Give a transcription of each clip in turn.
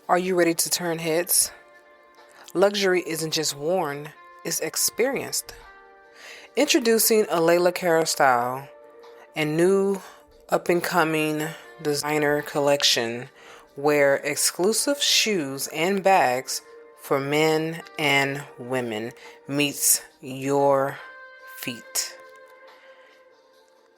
Are you ready to turn heads? Luxury isn't just worn, it's experienced. Introducing a Layla Cara style and new up-and-coming designer collection where exclusive shoes and bags for men and women meets your feet.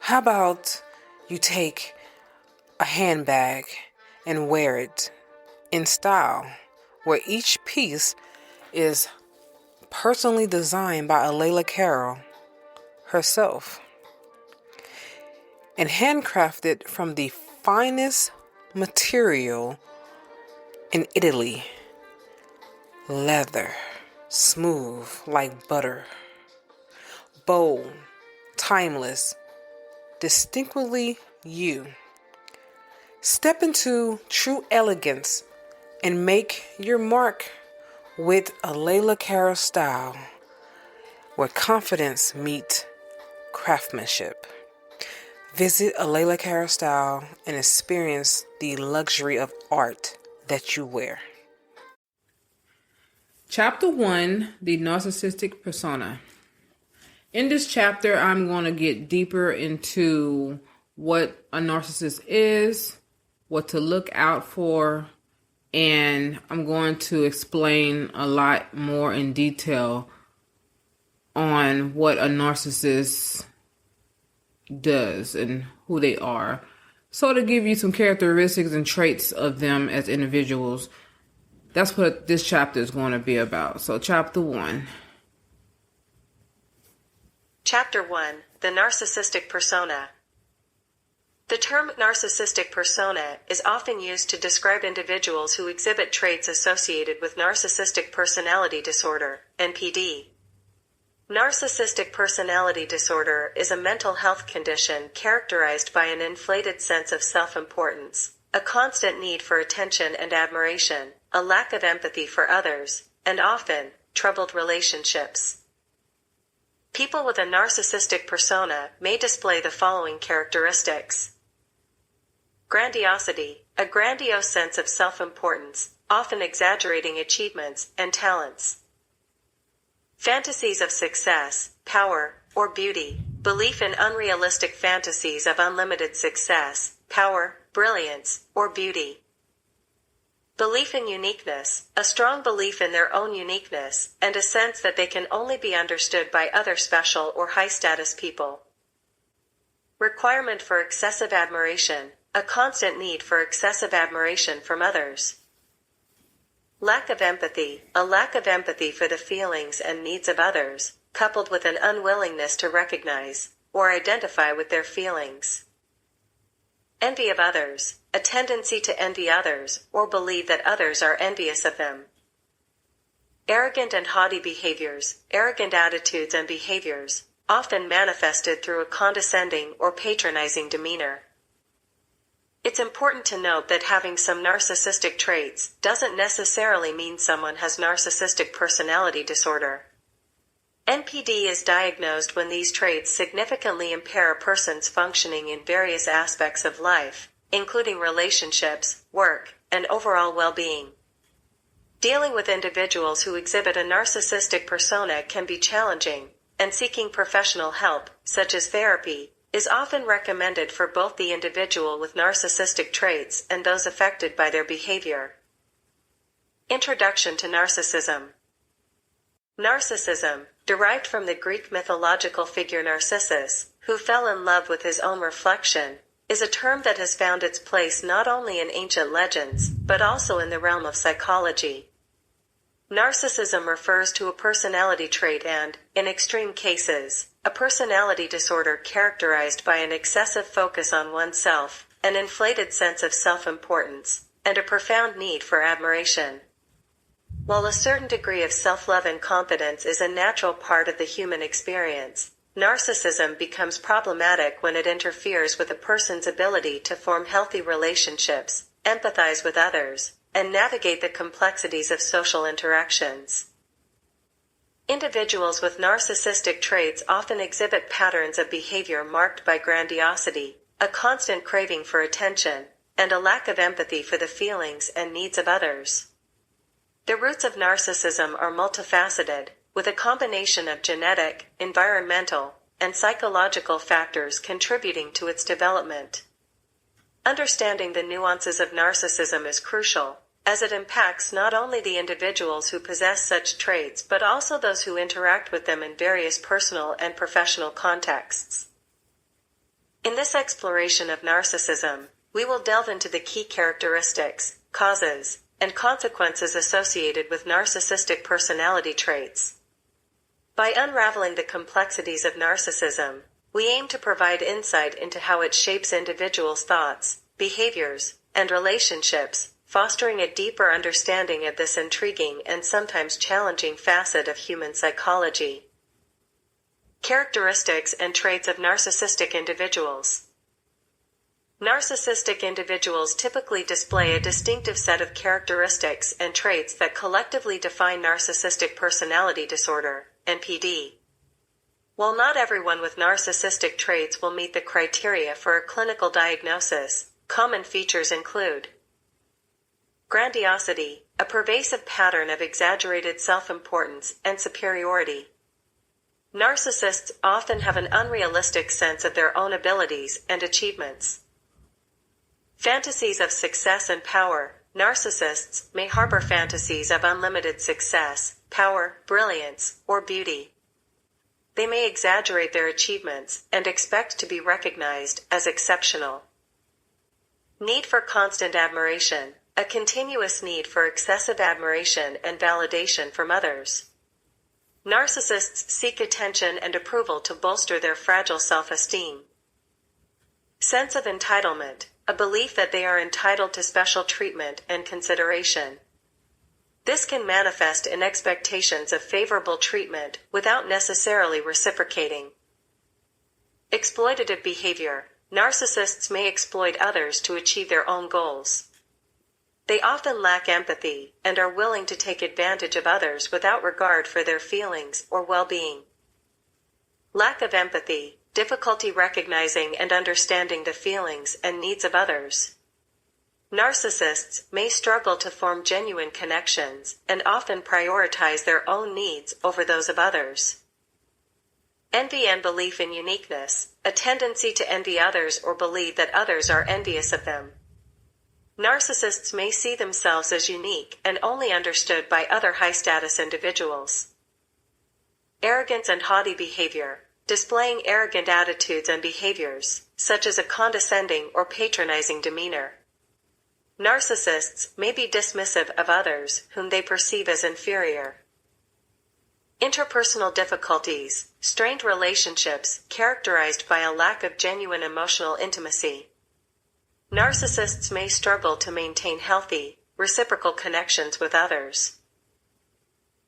How about you take a handbag and wear it in style, where each piece is personally designed by a Layla Carroll herself and handcrafted from the finest material in Italy. Leather, smooth like butter, bold, timeless, distinctly you. Step into true elegance and make your mark with a Layla Cara style where confidence meets craftsmanship. Visit a Layla Cara style and experience the luxury of art that you wear. Chapter 1, The Narcissistic Persona. In this chapter, I'm going to get deeper into what a narcissist is, what to look out for, and I'm going to explain a lot more in detail on what a narcissist does and who they are. So to give you some characteristics and traits of them as individuals, that's what this chapter is going to be about. So chapter 1. Chapter 1, The Narcissistic Persona. The term narcissistic persona is often used to describe individuals who exhibit traits associated with narcissistic personality disorder, NPD. Narcissistic personality disorder is a mental health condition characterized by an inflated sense of self-importance, a constant need for attention and admiration, a lack of empathy for others, and often, troubled relationships. People with a narcissistic persona may display the following characteristics. Grandiosity, a grandiose sense of self-importance, often exaggerating achievements and talents. Fantasies of success, power, or beauty, belief in unrealistic fantasies of unlimited success, power, brilliance, or beauty. Belief in uniqueness, a strong belief in their own uniqueness, and a sense that they can only be understood by other special or high-status people. Requirement for excessive admiration, a constant need for excessive admiration from others. Lack of empathy, a lack of empathy for the feelings and needs of others, coupled with an unwillingness to recognize or identify with their feelings. Envy of others, a tendency to envy others or believe that others are envious of them. Arrogant and haughty behaviors, arrogant attitudes and behaviors, often manifested through a condescending or patronizing demeanor. It's important to note that having some narcissistic traits doesn't necessarily mean someone has narcissistic personality disorder. NPD is diagnosed when these traits significantly impair a person's functioning in various aspects of life, including relationships, work, and overall well-being. Dealing with individuals who exhibit a narcissistic persona can be challenging, and seeking professional help, such as therapy, is often recommended for both the individual with narcissistic traits and those affected by their behavior. Introduction to Narcissism. Narcissism, derived from the Greek mythological figure Narcissus, who fell in love with his own reflection, is a term that has found its place not only in ancient legends, but also in the realm of psychology. Narcissism refers to a personality trait and, in extreme cases, a personality disorder characterized by an excessive focus on oneself, an inflated sense of self-importance, and a profound need for admiration. While a certain degree of self-love and confidence is a natural part of the human experience, narcissism becomes problematic when it interferes with a person's ability to form healthy relationships, empathize with others, and navigate the complexities of social interactions. Individuals with narcissistic traits often exhibit patterns of behavior marked by grandiosity, a constant craving for attention, and a lack of empathy for the feelings and needs of others. The roots of narcissism are multifaceted, with a combination of genetic, environmental, and psychological factors contributing to its development. Understanding the nuances of narcissism is crucial, as it impacts not only the individuals who possess such traits but also those who interact with them in various personal and professional contexts. In this exploration of narcissism, we will delve into the key characteristics, causes, and consequences associated with narcissistic personality traits. By unraveling the complexities of narcissism, we aim to provide insight into how it shapes individuals' thoughts, behaviors, and relationships, fostering a deeper understanding of this intriguing and sometimes challenging facet of human psychology. Characteristics and traits of narcissistic individuals. Narcissistic individuals typically display a distinctive set of characteristics and traits that collectively define narcissistic personality disorder, NPD. While not everyone with narcissistic traits will meet the criteria for a clinical diagnosis, common features include grandiosity, a pervasive pattern of exaggerated self-importance and superiority. Narcissists often have an unrealistic sense of their own abilities and achievements. Fantasies of success and power. Narcissists may harbor fantasies of unlimited success, power, brilliance, or beauty. They may exaggerate their achievements and expect to be recognized as exceptional. Need for constant admiration, a continuous need for excessive admiration and validation from others. Narcissists seek attention and approval to bolster their fragile self-esteem. Sense of entitlement, a belief that they are entitled to special treatment and consideration. This can manifest in expectations of favorable treatment without necessarily reciprocating. Exploitative behavior. Narcissists may exploit others to achieve their own goals. They often lack empathy and are willing to take advantage of others without regard for their feelings or well-being. Lack of empathy, difficulty recognizing and understanding the feelings and needs of others. Narcissists may struggle to form genuine connections and often prioritize their own needs over those of others. Envy and belief in uniqueness, a tendency to envy others or believe that others are envious of them. Narcissists may see themselves as unique and only understood by other high-status individuals. Arrogance and haughty behavior, displaying arrogant attitudes and behaviors, such as a condescending or patronizing demeanor. Narcissists may be dismissive of others whom they perceive as inferior. Interpersonal difficulties, strained relationships characterized by a lack of genuine emotional intimacy. Narcissists may struggle to maintain healthy, reciprocal connections with others.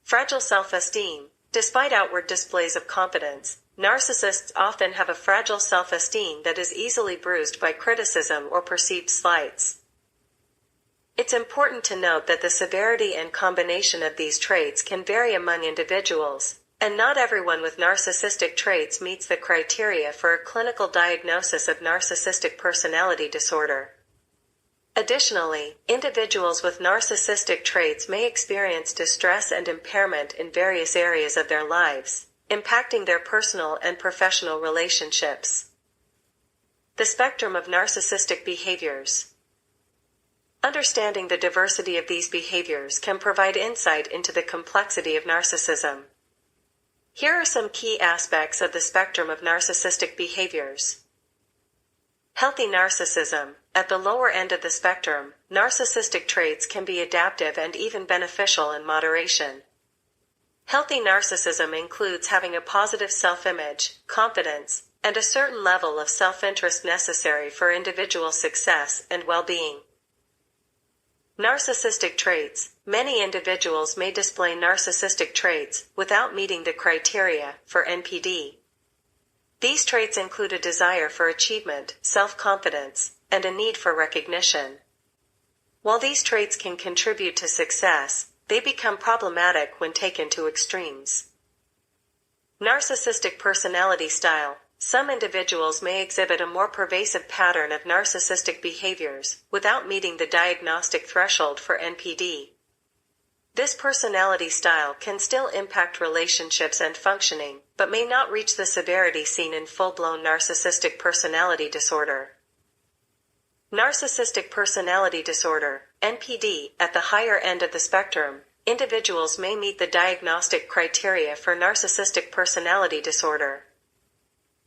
Fragile self-esteem. Despite outward displays of confidence, narcissists often have a fragile self-esteem that is easily bruised by criticism or perceived slights. It's important to note that the severity and combination of these traits can vary among individuals, and not everyone with narcissistic traits meets the criteria for a clinical diagnosis of narcissistic personality disorder. Additionally, individuals with narcissistic traits may experience distress and impairment in various areas of their lives, impacting their personal and professional relationships. The spectrum of narcissistic behaviors. Understanding the diversity of these behaviors can provide insight into the complexity of narcissism. Here are some key aspects of the spectrum of narcissistic behaviors. Healthy narcissism. At the lower end of the spectrum, narcissistic traits can be adaptive and even beneficial in moderation. Healthy narcissism includes having a positive self-image, confidence, and a certain level of self-interest necessary for individual success and well-being. Narcissistic traits. Many individuals may display narcissistic traits without meeting the criteria for NPD. These traits include a desire for achievement, self-confidence, and a need for recognition. While these traits can contribute to success, they become problematic when taken to extremes. Narcissistic personality style. some individuals may exhibit a more pervasive pattern of narcissistic behaviors without meeting the diagnostic threshold for NPD. This personality style can still impact relationships and functioning, but may not reach the severity seen in full-blown narcissistic personality disorder. Narcissistic personality disorder, NPD, at the higher end of the spectrum, individuals may meet the diagnostic criteria for narcissistic personality disorder.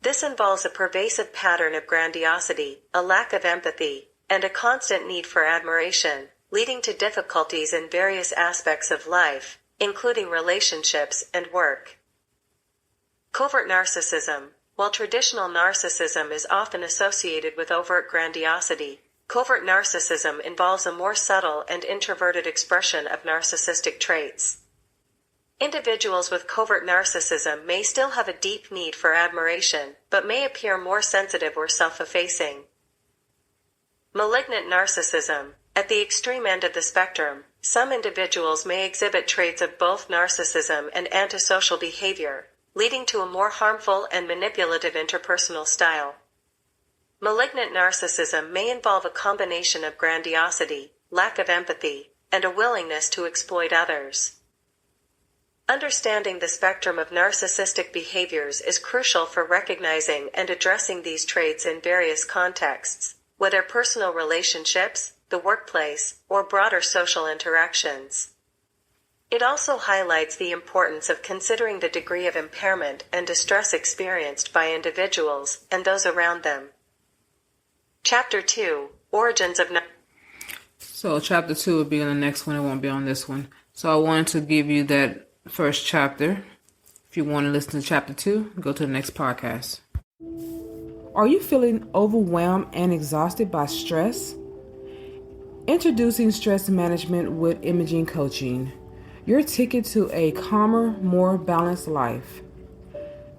This involves a pervasive pattern of grandiosity, a lack of empathy, and a constant need for admiration, leading to difficulties in various aspects of life, including relationships and work. Covert narcissism. While traditional narcissism is often associated with overt grandiosity, covert narcissism involves a more subtle and introverted expression of narcissistic traits. Individuals with covert narcissism may still have a deep need for admiration, but may appear more sensitive or self-effacing. Malignant narcissism. At the extreme end of the spectrum, some individuals may exhibit traits of both narcissism and antisocial behavior, leading to a more harmful and manipulative interpersonal style. Malignant narcissism may involve a combination of grandiosity, lack of empathy, and a willingness to exploit others. Understanding the spectrum of narcissistic behaviors is crucial for recognizing and addressing these traits in various contexts, whether personal relationships, the workplace, or broader social interactions. It also highlights the importance of considering the degree of impairment and distress experienced by individuals and those around them. Chapter 2, Origins of So chapter 2 will be on the next one. It won't be on this one. So I wanted to give you that first chapter. If you want to listen to chapter 2, go to the next podcast. Are you feeling overwhelmed and exhausted by stress? Introducing Stress Management with Imaging Coaching, your ticket to a calmer, more balanced life.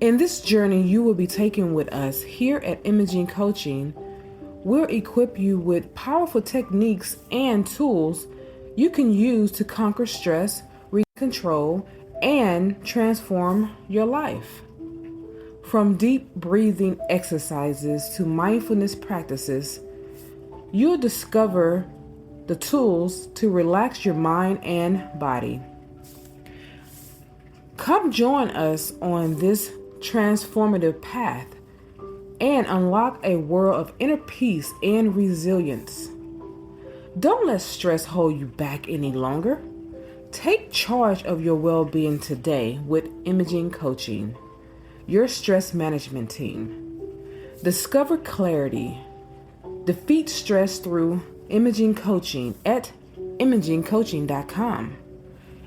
In this journey you will be taking with us here at Imaging Coaching, we'll equip you with powerful techniques and tools you can use to conquer stress, control, and transform your life. From deep breathing exercises to mindfulness practices, you'll discover the tools to relax your mind and body. Come join us on this transformative path and unlock a world of inner peace and resilience. Don't let stress hold you back any longer. Take charge of your well-being today with Imaging Coaching, your stress management team. Discover clarity. Defeat stress through Imaging Coaching at imagingcoaching.com,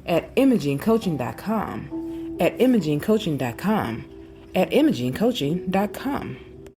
at imagingcoaching.com, at imagingcoaching.com, at imagingcoaching.com.